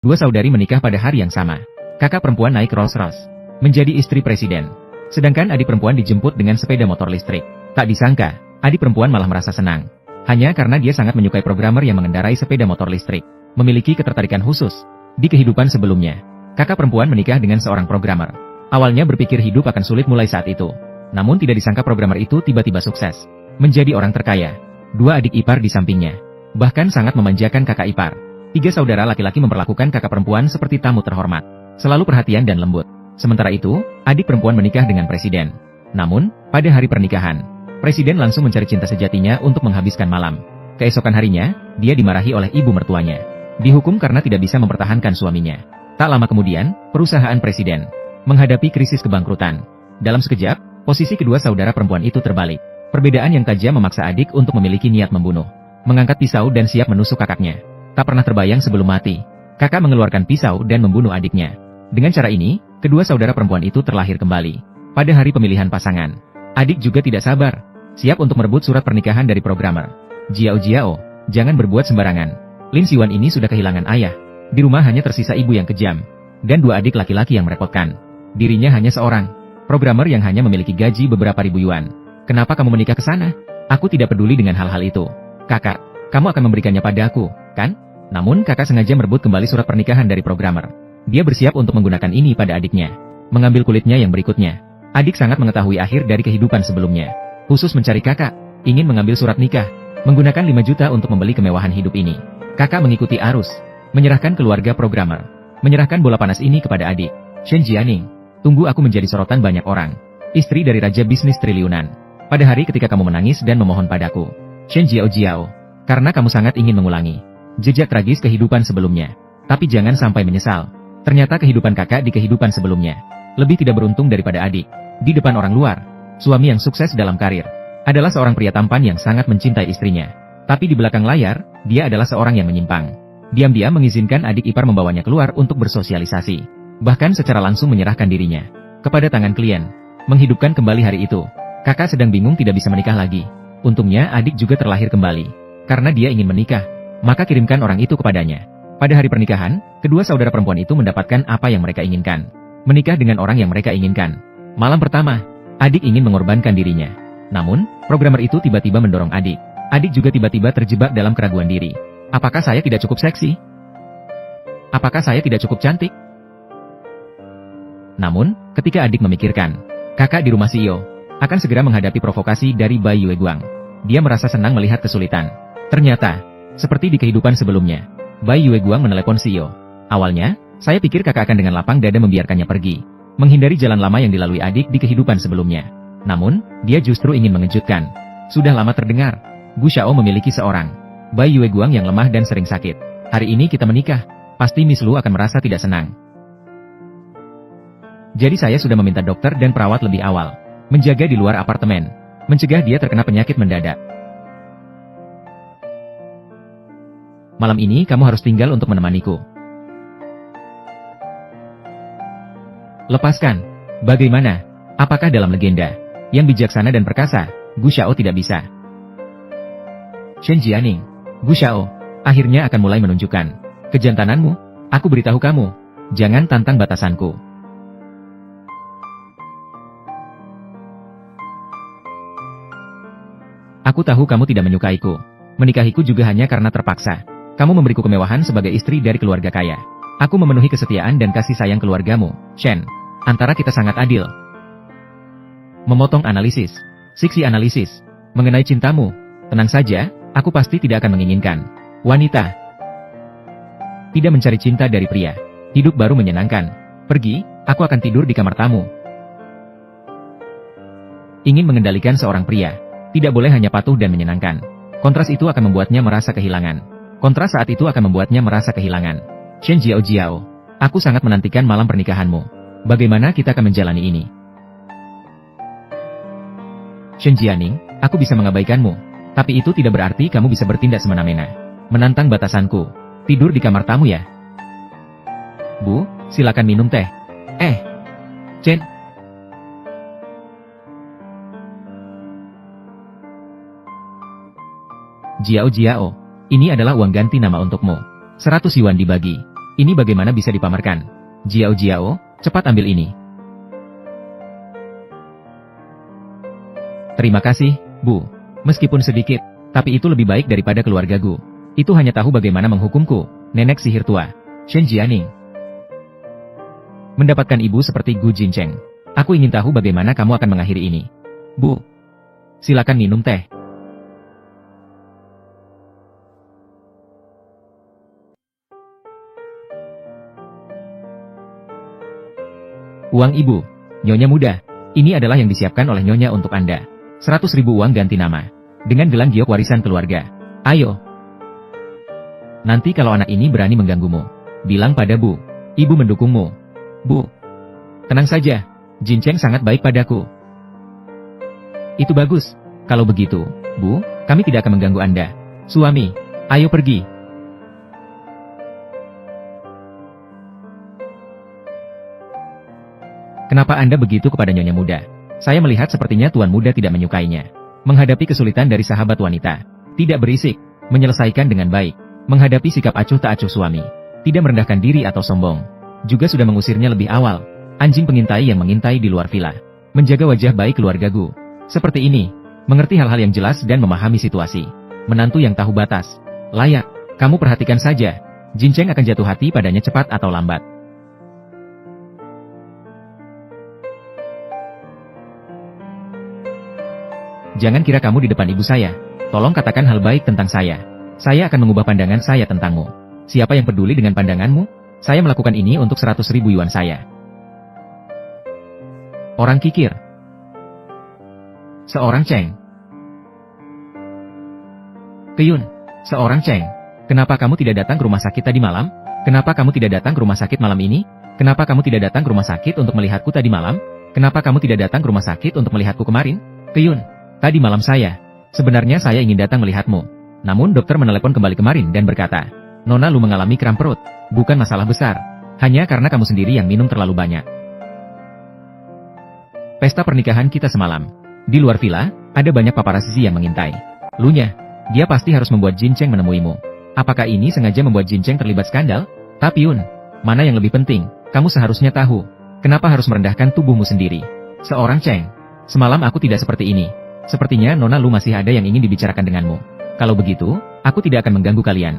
Dua saudari menikah pada hari yang sama. Kakak perempuan naik Rolls-Royce, menjadi istri presiden. Sedangkan adik perempuan dijemput dengan sepeda motor listrik. Tak disangka, adik perempuan malah merasa senang. Hanya karena dia sangat menyukai programmer yang mengendarai sepeda motor listrik. Memiliki ketertarikan khusus. Di kehidupan sebelumnya, kakak perempuan menikah dengan seorang programmer. Awalnya berpikir hidup akan sulit mulai saat itu. Namun tidak disangka programmer itu tiba-tiba sukses. Menjadi orang terkaya. Dua adik ipar di sampingnya. Bahkan sangat memanjakan kakak ipar. Tiga saudara laki-laki memperlakukan kakak perempuan seperti tamu terhormat. Selalu perhatian dan lembut. Sementara itu, adik perempuan menikah dengan presiden. Namun, pada hari pernikahan, presiden langsung mencari cinta sejatinya untuk menghabiskan malam. Keesokan harinya, dia dimarahi oleh ibu mertuanya. Dihukum karena tidak bisa mempertahankan suaminya. Tak lama kemudian, perusahaan presiden menghadapi krisis kebangkrutan. Dalam sekejap, posisi kedua saudara perempuan itu terbalik. Perbedaan yang tajam memaksa adik untuk memiliki niat membunuh. Mengangkat pisau dan siap menusuk kakaknya. Tak pernah terbayang sebelum mati, kakak mengeluarkan pisau dan membunuh adiknya. Dengan cara ini, kedua saudara perempuan itu terlahir kembali. Pada hari pemilihan pasangan, adik juga tidak sabar, siap untuk merebut surat pernikahan dari programmer. Jiao Jiao, jangan berbuat sembarangan. Lin Siwan ini sudah kehilangan ayah. Di rumah hanya tersisa ibu yang kejam, dan dua adik laki-laki yang merepotkan. Dirinya hanya seorang programmer yang hanya memiliki gaji beberapa ribu yuan. Kenapa kamu menikah ke sana? Aku tidak peduli dengan hal-hal itu. Kakak, kamu akan memberikannya padaku, kan? Namun kakak sengaja merebut kembali surat pernikahan dari programmer. Dia bersiap untuk menggunakan ini pada adiknya. Mengambil kulitnya yang berikutnya. Adik sangat mengetahui akhir dari kehidupan sebelumnya. Khusus mencari kakak, ingin mengambil surat nikah. Menggunakan 5 juta untuk membeli kemewahan hidup ini. Kakak mengikuti arus. Menyerahkan keluarga programmer. Menyerahkan bola panas ini kepada adik. Shen Jianing, tunggu aku menjadi sorotan banyak orang. Istri dari raja bisnis triliunan. Pada hari ketika kamu menangis dan memohon padaku. Shen Jiao Jiao, karena kamu sangat ingin mengulangi jejak tragis kehidupan sebelumnya. Tapi jangan sampai menyesal. Ternyata kehidupan kakak di kehidupan sebelumnya lebih tidak beruntung daripada adik. Di depan orang luar, suami yang sukses dalam karir adalah seorang pria tampan yang sangat mencintai istrinya. Tapi di belakang layar, dia adalah seorang yang menyimpang. Diam-diam mengizinkan adik ipar membawanya keluar untuk bersosialisasi. Bahkan secara langsung menyerahkan dirinya kepada tangan klien. Menghidupkan kembali hari itu. Kakak sedang bingung tidak bisa menikah lagi. Untungnya adik juga terlahir kembali. Karena dia ingin menikah, maka kirimkan orang itu kepadanya. Pada hari pernikahan, kedua saudara perempuan itu mendapatkan apa yang mereka inginkan. Menikah dengan orang yang mereka inginkan. Malam pertama, adik ingin mengorbankan dirinya. Namun, programmer itu tiba-tiba mendorong adik. Adik juga tiba-tiba terjebak dalam keraguan diri. Apakah saya tidak cukup seksi? Apakah saya tidak cukup cantik? Namun, ketika adik memikirkan, kakak di rumah CEO akan segera menghadapi provokasi dari Bai Yueguang. Dia merasa senang melihat kesulitan. Ternyata, seperti di kehidupan sebelumnya, Bai Yueguang menelepon CEO. Awalnya, saya pikir kakak akan dengan lapang dada membiarkannya pergi, menghindari jalan lama yang dilalui adik di kehidupan sebelumnya. Namun, dia justru ingin mengejutkan. Sudah lama terdengar, Gu Xiao memiliki seorang Bai Yueguang yang lemah dan sering sakit. Hari ini kita menikah, pasti Miss Lu akan merasa tidak senang. Jadi saya sudah meminta dokter dan perawat lebih awal, menjaga di luar apartemen, mencegah dia terkena penyakit mendadak. Malam ini kamu harus tinggal untuk menemaniku. Lepaskan. Bagaimana? Apakah dalam legenda yang bijaksana dan perkasa, Gu Xiao tidak bisa? Shen Jianing, Gu Xiao, akhirnya akan mulai menunjukkan kejantananmu. Aku beritahu kamu, jangan tantang batasanku. Aku tahu kamu tidak menyukaiku. Menikahiku juga hanya karena terpaksa. Kamu memberiku kemewahan sebagai istri dari keluarga kaya. Aku memenuhi kesetiaan dan kasih sayang keluargamu, Shen. Antara kita sangat adil. Memotong analisis. Siksi analisis. Mengenai cintamu. Tenang saja, aku pasti tidak akan menginginkan wanita. Tidak mencari cinta dari pria. Hidup baru menyenangkan. Pergi, aku akan tidur di kamar tamu. Ingin mengendalikan seorang pria. Tidak boleh hanya patuh dan menyenangkan. Kontras itu akan membuatnya merasa kehilangan. Kontras saat itu akan membuatnya merasa kehilangan. Shen Jiao Jiao, aku sangat menantikan malam pernikahanmu. Bagaimana kita akan menjalani ini? Shen Jianing, aku bisa mengabaikanmu. Tapi itu tidak berarti kamu bisa bertindak semena-mena. Menantang batasanku. Tidur di kamar tamu ya? Bu, silakan minum teh. Chen. Jiao Jiao, ini adalah uang ganti nama untukmu. 100 yuan dibagi Ini bagaimana bisa dipamerkan? Jiao Jiao, cepat ambil ini. Terima kasih, Bu. Meskipun sedikit, tapi itu lebih baik daripada keluarga Gu. Itu hanya tahu bagaimana menghukumku, nenek sihir tua. Shen Jianing. Mendapatkan ibu seperti Gu Jincheng. Aku ingin tahu bagaimana kamu akan mengakhiri ini. Bu. Silakan minum teh. Uang ibu. Nyonya muda. Ini adalah yang disiapkan oleh Nyonya untuk Anda. 100.000 uang ganti nama. Dengan gelang giok warisan keluarga. Ayo. Nanti kalau anak ini berani mengganggumu, bilang pada Bu. Ibu mendukungmu. Bu. Tenang saja. Jincheng sangat baik padaku. Itu bagus. Kalau begitu, Bu, kami tidak akan mengganggu Anda. Suami, ayo pergi. Kenapa Anda begitu kepada Nyonya muda? Saya melihat sepertinya Tuan muda tidak menyukainya. Menghadapi kesulitan dari sahabat wanita. Tidak berisik. Menyelesaikan dengan baik. Menghadapi sikap acuh tak acuh suami. Tidak merendahkan diri atau sombong. Juga sudah mengusirnya lebih awal. Anjing pengintai yang mengintai di luar villa. Menjaga wajah baik keluarga Gu. Seperti ini. Mengerti hal-hal yang jelas dan memahami situasi. Menantu yang tahu batas. Layak. Kamu perhatikan saja. Jincheng akan jatuh hati padanya cepat atau lambat. Jangan kira kamu di depan ibu saya. Tolong katakan hal baik tentang saya. Saya akan mengubah pandangan saya tentangmu. Siapa yang peduli dengan pandanganmu? Saya melakukan ini untuk 100.000 yuan saya. Orang kikir. Seorang Cheng. Keyun. Seorang Cheng. Kenapa kamu tidak datang ke rumah sakit tadi malam? Kenapa kamu tidak datang ke rumah sakit malam ini? Kenapa kamu tidak datang ke rumah sakit untuk melihatku tadi malam? Kenapa kamu tidak datang ke rumah sakit untuk melihatku kemarin? Keyun. Tadi malam sebenarnya saya ingin datang melihatmu. Namun dokter menelepon kembali kemarin dan berkata, Nona Lu mengalami kram perut. Bukan masalah besar. Hanya karena kamu sendiri yang minum terlalu banyak. Pesta pernikahan kita semalam. Di luar villa, ada banyak paparazzi yang mengintai. Lunya, dia pasti harus membuat Jincheng menemuimu. Apakah ini sengaja membuat Jincheng terlibat skandal? Tapi Yun, mana yang lebih penting, kamu seharusnya tahu. Kenapa harus merendahkan tubuhmu sendiri? Seorang Cheng. Semalam aku tidak seperti ini. Sepertinya Nona Lu masih ada yang ingin dibicarakan denganmu. Kalau begitu, aku tidak akan mengganggu kalian.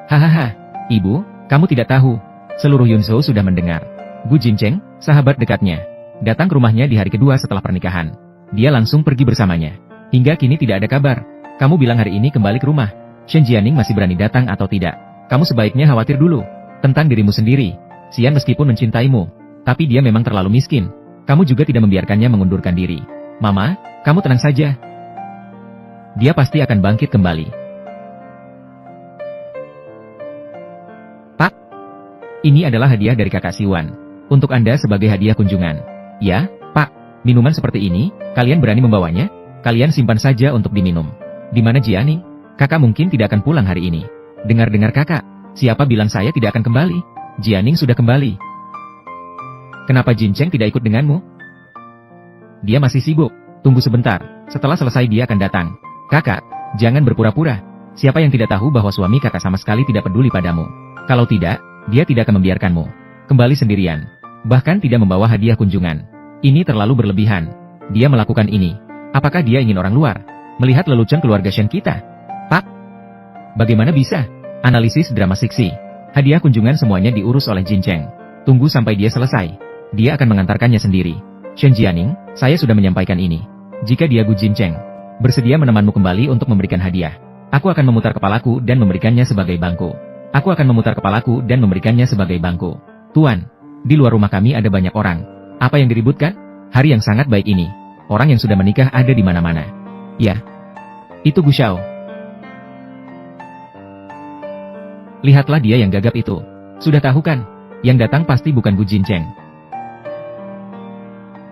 Hahaha, ibu, kamu tidak tahu. Seluruh Yunzhou sudah mendengar. Gu Jincheng, sahabat dekatnya, datang ke rumahnya di hari kedua setelah pernikahan. Dia langsung pergi bersamanya. Hingga kini tidak ada kabar. Kamu bilang hari ini kembali ke rumah. Shen Jianing masih berani datang atau tidak? Kamu sebaiknya khawatir dulu tentang dirimu sendiri. Xian meskipun mencintaimu, tapi dia memang terlalu miskin. Kamu juga tidak membiarkannya mengundurkan diri. Mama, kamu tenang saja. Dia pasti akan bangkit kembali. Pak, ini adalah hadiah dari kakak Siwan. Untuk Anda sebagai hadiah kunjungan. Ya, Pak, minuman seperti ini, kalian berani membawanya? Kalian simpan saja untuk diminum. Di mana Jianing? Kakak mungkin tidak akan pulang hari ini. Dengar-dengar kakak, siapa bilang saya tidak akan kembali? Jianing sudah kembali. Kenapa Jincheng tidak ikut denganmu? Dia masih sibuk. Tunggu sebentar. Setelah selesai dia akan datang. Kakak, jangan berpura-pura. Siapa yang tidak tahu bahwa suami kakak sama sekali tidak peduli padamu? Kalau tidak, dia tidak akan membiarkanmu kembali sendirian. Bahkan tidak membawa hadiah kunjungan. Ini terlalu berlebihan. Dia melakukan ini. Apakah dia ingin orang luar melihat lelucon keluarga Shen kita? Pak, bagaimana bisa? Analisis drama fiksi. Hadiah kunjungan semuanya diurus oleh Jincheng. Tunggu sampai dia selesai. Dia akan mengantarkannya sendiri. Shen Jianing, saya sudah menyampaikan ini. Jika dia Gu Jincheng bersedia menemanmu kembali untuk memberikan hadiah, aku akan memutar kepalaku dan memberikannya sebagai bangku. Aku akan memutar kepalaku dan memberikannya sebagai bangku. Tuan, di luar rumah kami ada banyak orang. Apa yang diributkan? Hari yang sangat baik ini. Orang yang sudah menikah ada di mana-mana. Ya, itu Gu Xiao. Lihatlah dia yang gagap itu. Sudah tahu kan? Yang datang pasti bukan Gu Jincheng.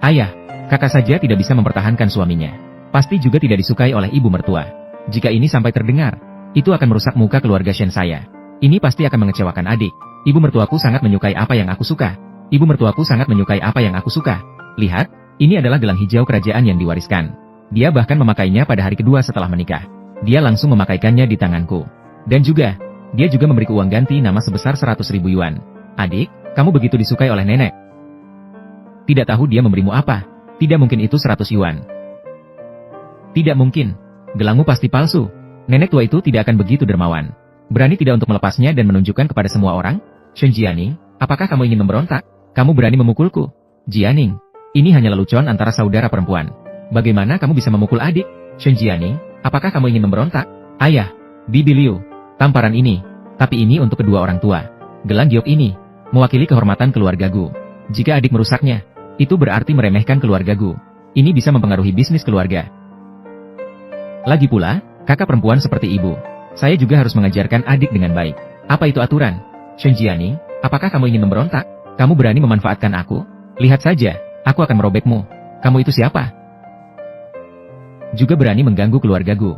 Ayah, kakak saja tidak bisa mempertahankan suaminya. Pasti juga tidak disukai oleh ibu mertua. Jika ini sampai terdengar, itu akan merusak muka keluarga Shen saya. Ini pasti akan mengecewakan adik. Ibu mertuaku sangat menyukai apa yang aku suka. Ibu mertuaku sangat menyukai apa yang aku suka. Lihat, ini adalah gelang hijau kerajaan yang diwariskan. Dia bahkan memakainya pada hari kedua setelah menikah. Dia langsung memakaikannya di tanganku. Dan juga, dia juga memberiku uang ganti nama sebesar 100.000 yuan. Adik, kamu begitu disukai oleh nenek. Tidak tahu dia memberimu apa. Tidak mungkin itu 100 yuan. Tidak mungkin. Gelangmu pasti palsu. Nenek tua itu tidak akan begitu dermawan. Berani tidak untuk melepasnya dan menunjukkan kepada semua orang? Shen Jianing, apakah kamu ingin memberontak? Kamu berani memukulku? Jianing, ini hanya lelucon antara saudara perempuan. Bagaimana kamu bisa memukul adik? Shen Jianing, apakah kamu ingin memberontak? Ayah, Bibi Liu, tamparan ini. Tapi ini untuk kedua orang tua. Gelang giok ini, mewakili kehormatan keluargaku. Jika adik merusaknya, itu berarti meremehkan keluargaku. Ini bisa mempengaruhi bisnis keluarga. Lagi pula, kakak perempuan seperti ibu. Saya juga harus mengajarkan adik dengan baik. Apa itu aturan? Shen Jianing, apakah kamu ingin memberontak? Kamu berani memanfaatkan aku? Lihat saja, aku akan merobekmu. Kamu itu siapa? Juga berani mengganggu keluargaku.